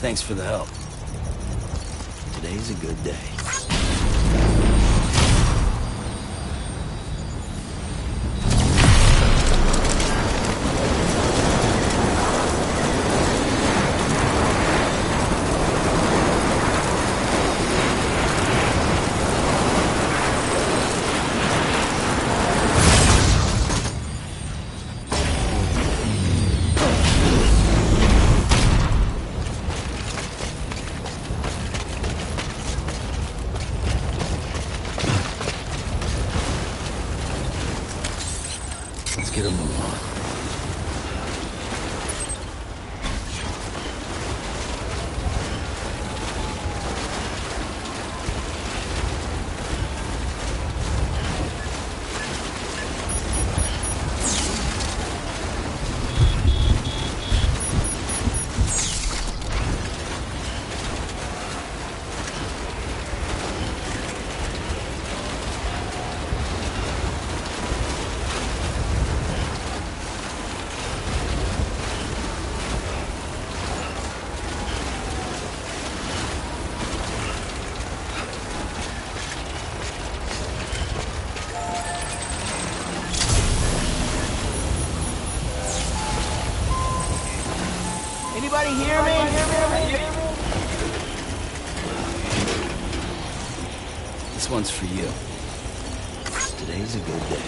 Thanks for the help. Today's a good day. Let's get a move on. Anybody hear me? This one's for you. Today's a good day.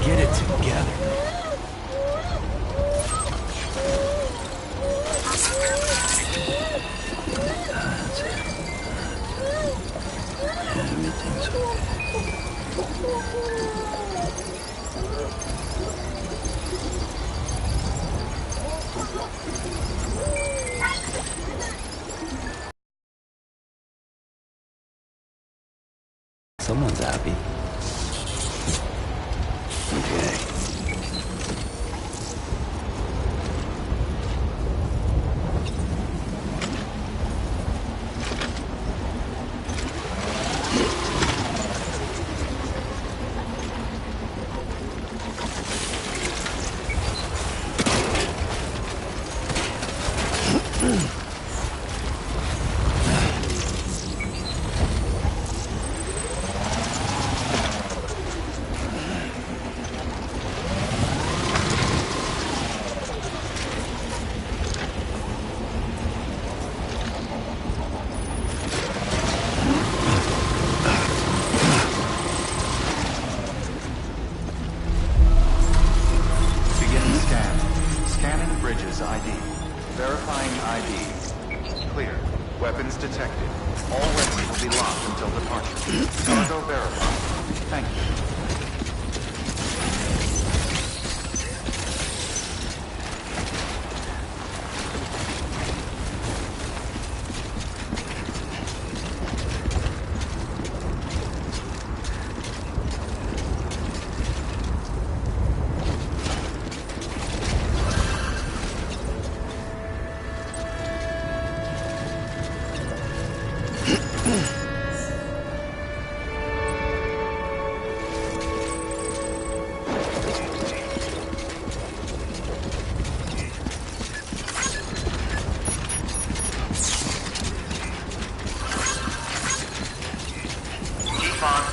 Get it together. That's it. Everything's okay. Someone's happy. Okay. Verifying ID. Clear. Weapons detected. All weapons will be locked until departure. Cargo verified. Thank you.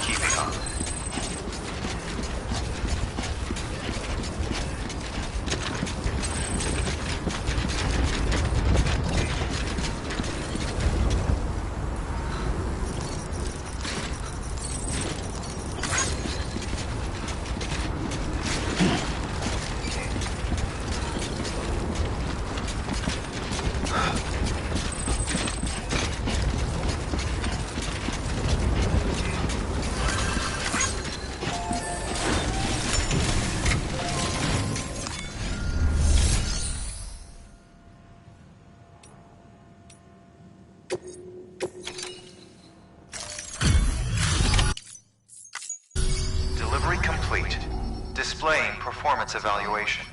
Keeping up. Delivery complete. Displaying performance evaluation.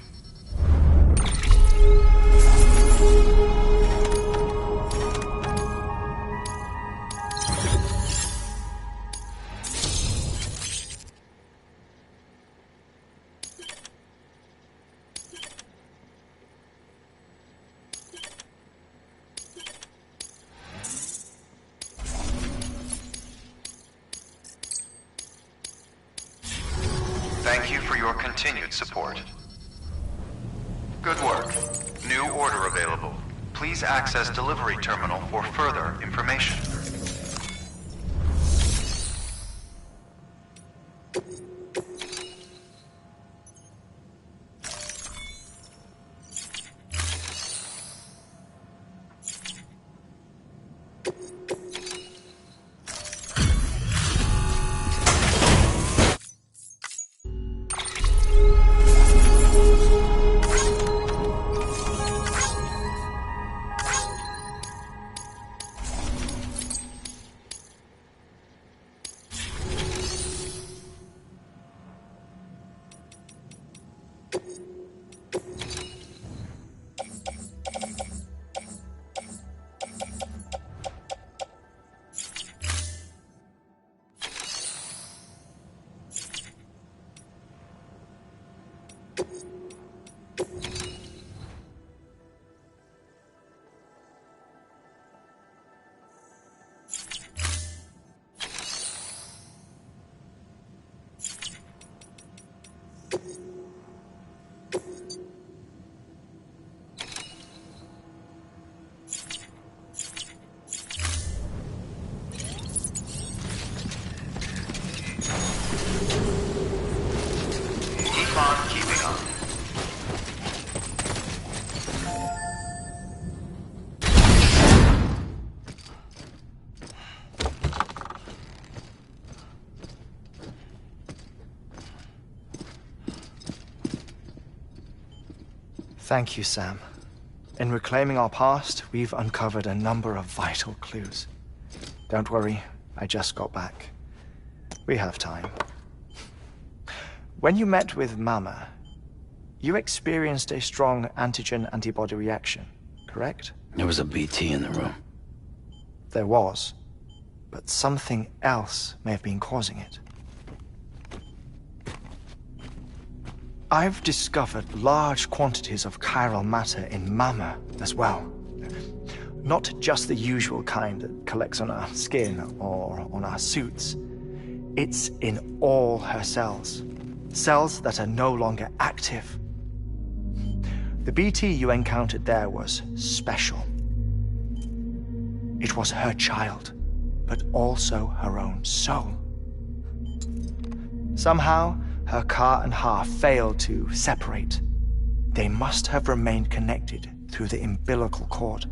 Thank you for your continued support. Good work. New order available. Please access delivery terminal for further information. Thank you, Sam. In reclaiming our past, we've uncovered a number of vital clues. Don't worry, I just got back. We have time. When you met with Mama, you experienced a strong antigen-antibody reaction, correct? There was a BT in the room. There was, but something else may have been causing it. I've discovered large quantities of chiral matter in Mama as well. Not just the usual kind that collects on our skin or on our suits. It's in all her cells. Cells that are no longer active. The BT you encountered there was special. It was her child, but also her own soul. Somehow, her car and half failed to separate. They must have remained connected through the umbilical cord.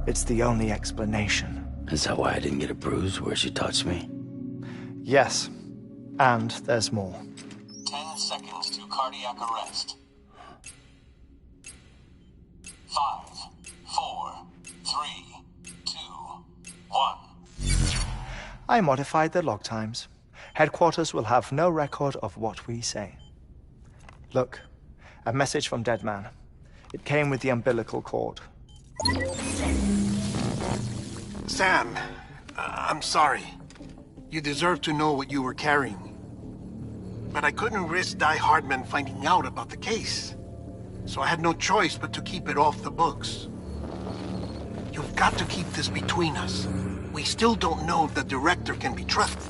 It's the only explanation. Is that why I didn't get a bruise where she touched me? Yes, and there's more. 10 seconds to cardiac arrest. 5, 4, 3, 2, 1. I modified the log times. Headquarters will have no record of what we say. Look, a message from Deadman. It came with the umbilical cord. Sam, I'm sorry. You deserve to know what you were carrying. But I couldn't risk Die Hardman finding out about the case. So I had no choice but to keep it off the books. You've got to keep this between us. We still don't know if the director can be trusted.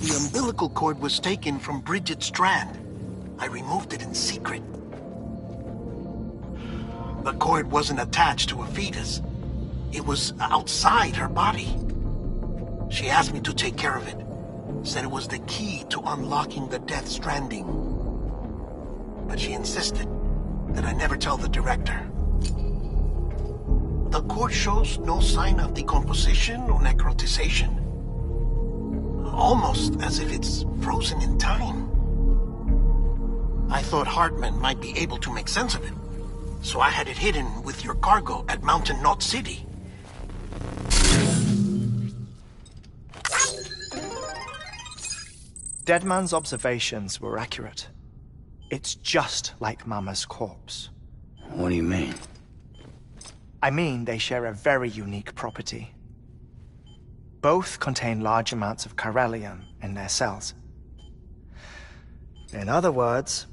The umbilical cord was taken from Bridget Strand. I removed it in secret. The cord wasn't attached to a fetus. It was outside her body. She asked me to take care of it. Said it was the key to unlocking the Death Stranding. But she insisted that I never tell the director. The cord shows no sign of decomposition or necrotization. Almost as if it's frozen in time. I thought Hartman might be able to make sense of it. So I had it hidden with your cargo at Mountain Knot City. Deadman's observations were accurate. It's just like Mama's corpse. What do you mean? I mean, they share a very unique property. Both contain large amounts of chiralium in their cells. In other words,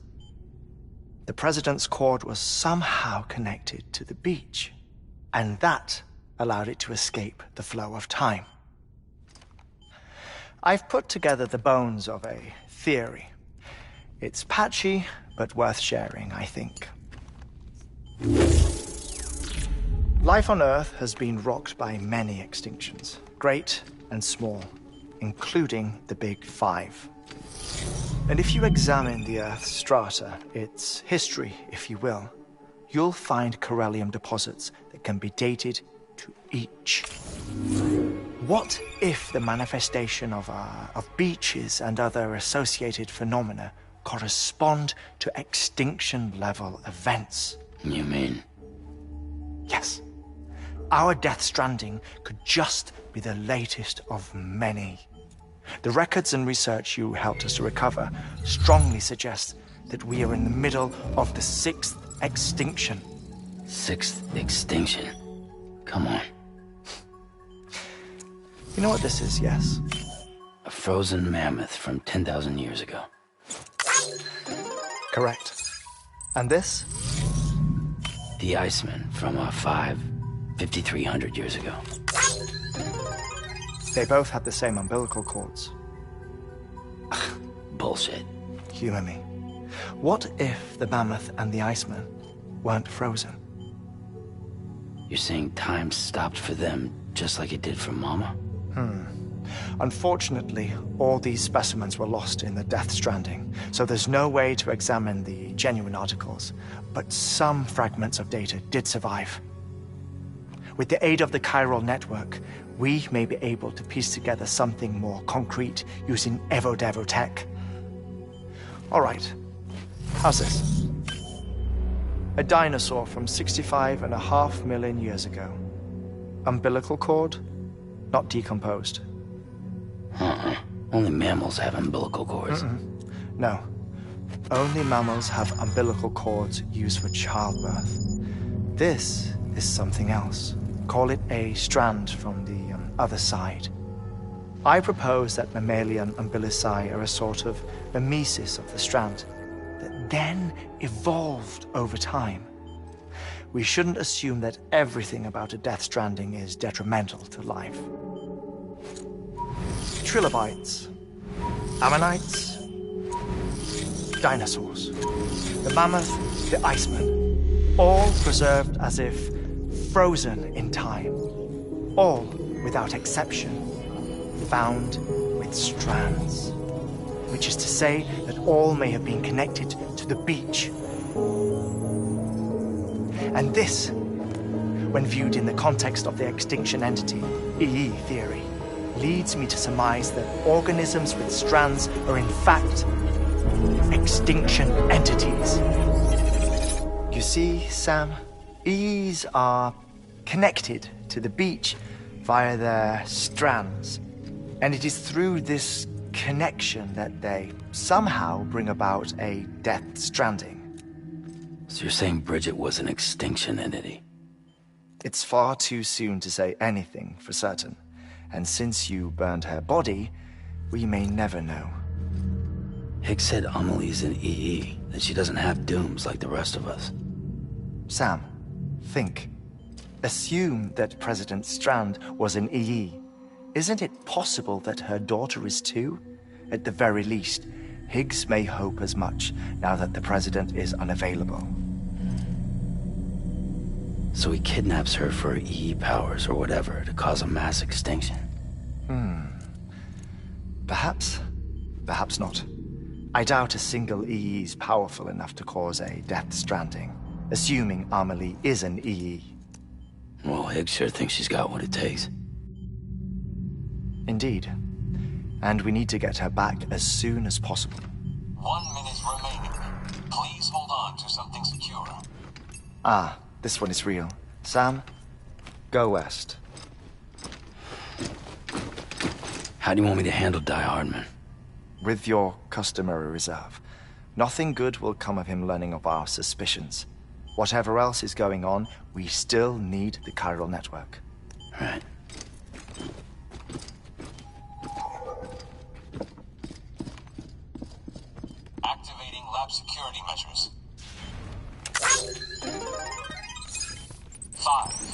the President's cord was somehow connected to the beach, and that allowed it to escape the flow of time. I've put together the bones of a theory. It's patchy, but worth sharing, I think. Life on Earth has been rocked by many extinctions, great and small, including the Big Five. And if you examine the Earth's strata, its history, if you will, you'll find chiralium deposits that can be dated to each. What if the manifestation of beaches and other associated phenomena correspond to extinction-level events? You mean? Yes. Our Death Stranding could just be the latest of many. The records and research you helped us to recover strongly suggest that we are in the middle of the 6th extinction. 6th extinction? Come on. You know what this is, yes? A frozen mammoth from 10,000 years ago. Correct. And this? The Iceman from 5,300 years ago. They both had the same umbilical cords. Bullshit. Humor me. What if the mammoth and the Iceman weren't frozen? You're saying time stopped for them just like it did for Mama? Unfortunately, all these specimens were lost in the Death Stranding, so there's no way to examine the genuine articles, but some fragments of data did survive. With the aid of the chiral network, we may be able to piece together something more concrete using Evo-Devo tech. All right, how's this? A dinosaur from 65.5 million years ago. Umbilical cord? Not decomposed. Only mammals have umbilical cords. No. Only mammals have umbilical cords used for childbirth. This is something else. Call it a strand from the other side. I propose that mammalian umbilici are a sort of mimesis of the strand that then evolved over time. We shouldn't assume that everything about a Death Stranding is detrimental to life. Trilobites, ammonites, dinosaurs, the mammoth, the iceman, all preserved as if frozen in time, all without exception found with strands, which is to say that all may have been connected to the beach. And this, when viewed in the context of the extinction entity, EE theory, leads me to surmise that organisms with strands are in fact extinction entities. You see, Sam, EEs are connected to the beach via their strands. And it is through this connection that they somehow bring about a Death Stranding. So you're saying Bridget was an extinction entity? It's far too soon to say anything for certain. And since you burned her body, we may never know. Higgs said Amelie's an EE, that she doesn't have dooms like the rest of us. Sam, think. Assume that President Strand was an EE. Isn't it possible that her daughter is too? At the very least, Higgs may hope as much now that the president is unavailable. So he kidnaps her for EE powers or whatever to cause a mass extinction. Perhaps. Perhaps not. I doubt a single EE is powerful enough to cause a Death Stranding, assuming Amelie is an EE. Well, Higgs sure thinks she's got what it takes. Indeed. And we need to get her back as soon as possible. 1 minute remaining. Please hold on to something secure. Ah, this one is real. Sam, go west. How do you want me to handle Die Hardman? With your customary reserve. Nothing good will come of him learning of our suspicions. Whatever else is going on, we still need the chiral network. Right. Activating lab security measures. 5,